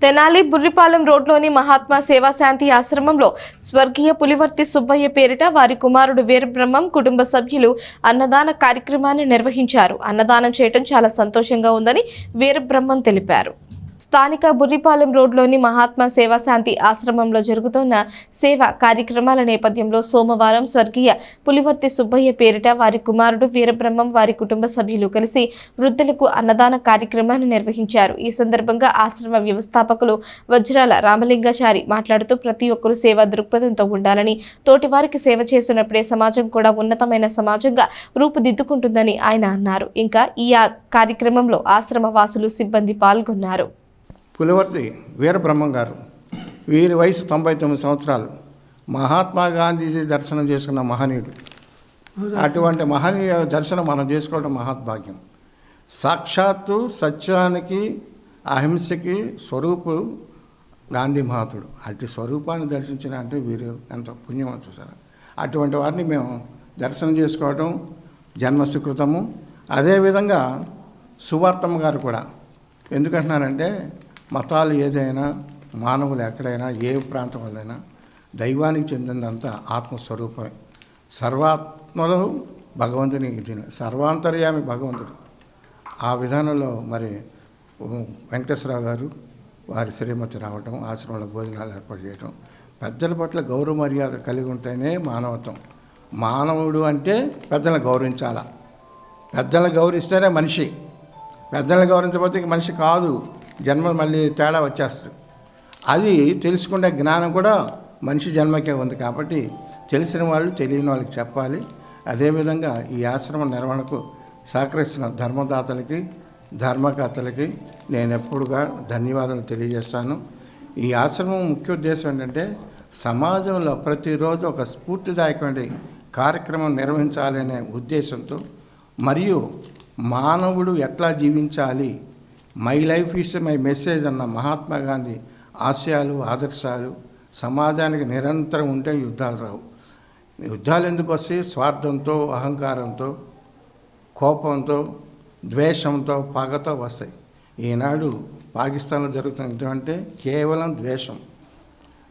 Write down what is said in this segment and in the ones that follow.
తెనాలి బుర్రిపాలెం రోడ్లోని మహాత్మా సేవాశాంతి ఆశ్రమంలో స్వర్గీయ పులివర్తి సుబ్బయ్య పేరిట వారి కుమారుడు వీరబ్రహ్మం కుటుంబ సభ్యులు అన్నదాన కార్యక్రమాన్ని నిర్వహించారు. అన్నదానం చేయడం చాలా సంతోషంగా ఉందని వీరబ్రహ్మం తెలిపారు. స్థానిక బుర్రిపాలెం రోడ్లోని మహాత్మా సేవాశాంతి ఆశ్రమంలో జరుగుతున్న సేవా కార్యక్రమాల నేపథ్యంలో సోమవారం స్వర్గీయ పులివర్తి సుబ్బయ్య పేరిట వారి కుమారుడు వీరబ్రహ్మం వారి కుటుంబ సభ్యులు కలిసి వృద్ధులకు అన్నదాన కార్యక్రమాన్ని నిర్వహించారు. ఈ సందర్భంగా ఆశ్రమ వ్యవస్థాపకులు వజ్రాల రామలింగాచారి మాట్లాడుతూ ప్రతి ఒక్కరూ సేవా దృక్పథంతో ఉండాలని, తోటివారికి సేవ చేస్తున్నప్పుడే సమాజం కూడా ఉన్నతమైన సమాజంగా రూపుదిద్దుకుంటుందని ఆయన అన్నారు. ఇంకా ఈ కార్యక్రమంలో ఆశ్రమ వాసులు సిబ్బంది పాల్గొన్నారు. పులివర్తి వీరబ్రహ్మం గారు, వీరి వయసు 99 సంవత్సరాలు, మహాత్మా గాంధీజీ దర్శనం చేసుకున్న మహనీయుడు. అటువంటి మహనీయ దర్శనం మనం చేసుకోవడం మహద్భాగ్యం. సాక్షాత్తు సత్యానికి అహింసకి స్వరూపు గాంధీ మహాత్ముడు. అటు స్వరూపాన్ని దర్శించిన అంటే వీరు ఎంత పుణ్యం చూసారు. అటువంటి వారిని మేము దర్శనం చేసుకోవడం జన్మ సుకృతము. అదేవిధంగా సువార్తమ్మ గారు కూడా, ఎందుకంటున్నారంటే మతాలు ఏదైనా, మానవులు ఎక్కడైనా, ఏ ప్రాంతం వల్లైనా దైవానికి చెందినంతా ఆత్మస్వరూపమే. సర్వాత్మలో భగవంతుని ఇది సర్వాంతర్యామి భగవంతుడు. ఆ విధానంలో మరి వెంకటేశ్వరరావు గారు వారి శ్రీమతి రావటం, ఆశ్రమంలో భోజనాలు ఏర్పాటు చేయటం, పెద్దల పట్ల గౌరవ మర్యాద కలిగి ఉంటేనే మానవత్వం. మానవుడు అంటే పెద్దలను గౌరవించాలా. పెద్దలను గౌరవిస్తేనే మనిషి. పెద్దలను గౌరవించకపోతే మనిషి కాదు, జన్మ మళ్ళీ తేడా వచ్చేస్తుంది. అది తెలుసుకునే జ్ఞానం కూడా మనిషి జన్మకే ఉంది. కాబట్టి తెలిసిన వాళ్ళు తెలియని వాళ్ళకి చెప్పాలి. అదేవిధంగా ఈ ఆశ్రమ నిర్వహణకు సహకరిస్తున్న ధర్మదాతలకి, ధర్మకర్తలకి నేను ఎప్పుడుగా ధన్యవాదాలు తెలియజేస్తాను. ఈ ఆశ్రమం ముఖ్య ఉద్దేశం ఏంటంటే సమాజంలో ప్రతిరోజు ఒక స్ఫూర్తిదాయకమైన కార్యక్రమం నిర్వహించాలనే ఉద్దేశంతో, మరియు మానవుడు ఎట్లా జీవించాలి, my life is my message అన్న మహాత్మా గాంధీ ఆశయాలు, ఆదర్శాలు సమాజానికి నిరంతరం ఉంటే యుద్ధాలు రావు. యుద్ధాలు ఎందుకు వస్తాయి? స్వార్థంతో, అహంకారంతో, కోపంతో, ద్వేషంతో, పగతో వస్తాయి. ఈనాడు పాకిస్తాన్లో జరుగుతున్న యుద్ధం అంటే కేవలం ద్వేషం.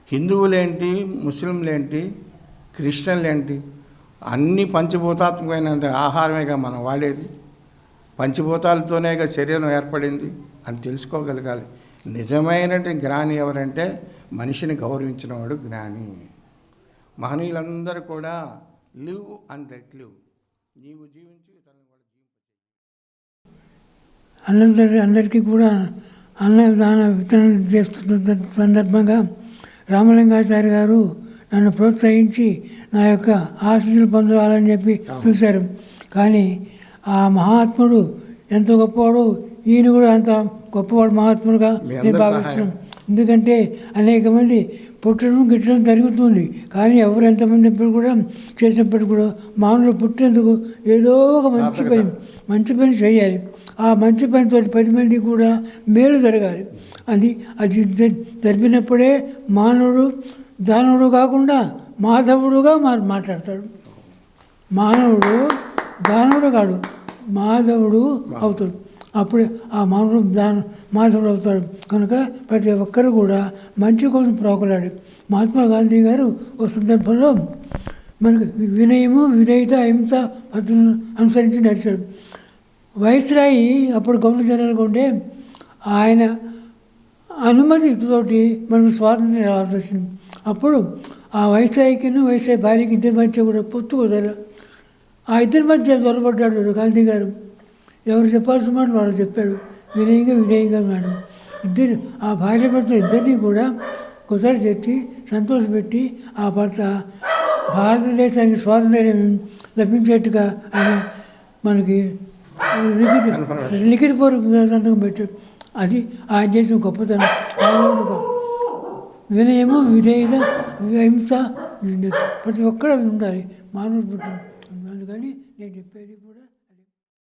హిందువులేంటి, ముస్లింలేంటి, క్రిస్టియన్లేంటి, అన్ని పంచభూతాత్మకమైన ఆహారమేగా మనం వాడేది. పంచభూతాలతోనేగా శరీరం ఏర్పడింది అని తెలుసుకోగలగాలి. నిజమైన జ్ఞాని ఎవరంటే మనిషిని గౌరవించిన వాడు జ్ఞాని. మహనీయులందరూ కూడా లివ్ అండ్ లెట్ లివ్, నీవు జీవించి తనని కూడా జీవించు. అందరికీ కూడా అన్నదాన వితరణ చేస్తున్న సందర్భంగా రామలింగాచారి గారు నన్ను ప్రోత్సహించి నా యొక్క ఆశీస్సులు పొందాలని చెప్పి చూశారు. కానీ ఆ మహాత్ముడు ఎంతో గొప్పవాడు, ఈయన కూడా అంత గొప్పవాడు మహాత్ముడుగా నేను భావిస్తున్నాను. ఎందుకంటే అనేక మంది పుట్టడం గిట్టడం జరుగుతుంది, కానీ ఎవరు ఎంతమంది ఎప్పుడు కూడా చేసినప్పటికీ కూడా మానవులు పుట్టేందుకు ఏదో ఒక మంచి పని చేయాలి. ఆ మంచి పనితో 10 మంది కూడా మేలు జరగాలి. అది జరిపినప్పుడే మానవుడు దానవుడు కాకుండా మాధవుడుగా మాట్లాడతాడు. మానవుడు దానవుడు కాడు, మాధవుడు అవుతాడు. అప్పుడే ఆ మానవుడు మాధవుడు అవుతాడు. కనుక ప్రతి ఒక్కరు కూడా మంచి కోసం ప్రోకలాడి మహాత్మా గాంధీ గారు ఒక సందర్భంలో మనకు వినయము, విధేయత, అహింస పద్ధతులను అనుసరించి నడిచాడు. వైస్రాయి అప్పుడు గవర్నర్ జనరల్గా ఉండే ఆయన అనుమతితోటి మనకు స్వాతంత్రం రావాల్సి వచ్చింది. అప్పుడు ఆ వైస్రాయికి భార్యకి ఇద్దరి మధ్య కూడా పొత్తు కుదరలే. ఆ ఇద్దరి మధ్య దొరబడ్డాడు గాంధీ గారు. ఎవరు చెప్పాల్సిన మాట వాళ్ళు చెప్పాడు, విధేయంగా మేడం. ఇద్దరు ఆ భార్య భర్త ఇద్దరినీ కూడా ఒకసారి తెచ్చి సంతోషపెట్టి ఆ పట్ల భారతదేశానికి స్వాతంత్ర్యం లభించేట్టుగా ఆయన మనకి లిఖితపూర్వకంగా సంతకం పెట్టాడు. అది ఆయన చేసిన గొప్పతనం. ఆయనగా వినయము, విధేయత, అహింస ప్రతి ఒక్కరు ఉండాలి మానవుడు పుట్టిన. అందుకని నేను చెప్పేది కూడా